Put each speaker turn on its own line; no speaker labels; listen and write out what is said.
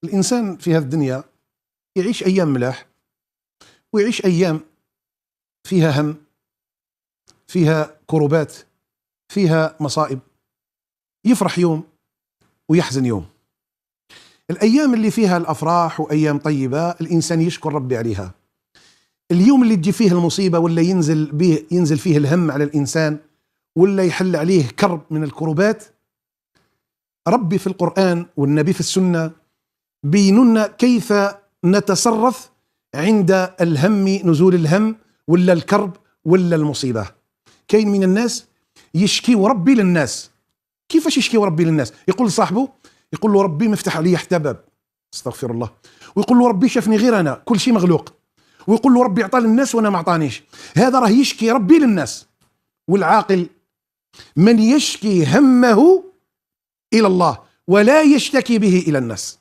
الإنسان في هذه الدنيا يعيش أيام ملاح ويعيش أيام فيها هم، فيها كربات، فيها مصائب، يفرح يوم ويحزن يوم. الأيام اللي فيها الأفراح وأيام طيبة الإنسان يشكر ربي عليها. اليوم اللي تجي فيه المصيبة ولا ينزل فيه الهم على الإنسان ولا يحل عليه كرب من الكربات، ربي في القرآن والنبي في السنة بيننا كيف نتصرف عند الهم، نزول الهم ولا الكرب ولا المصيبة. كاين من الناس يشكي ربي للناس. كيفاش يشكي ربي للناس؟ يقول لصاحبه، يقول له ربي مفتح علي حتى باب، استغفر الله، ويقول له ربي شافني غير أنا، كل شيء مغلوق، ويقول له ربي عطى للناس وأنا ما عطانيش. هذا راه يشكي ربي للناس. والعاقل من يشكي همه إلى الله ولا يشتكي به إلى الناس.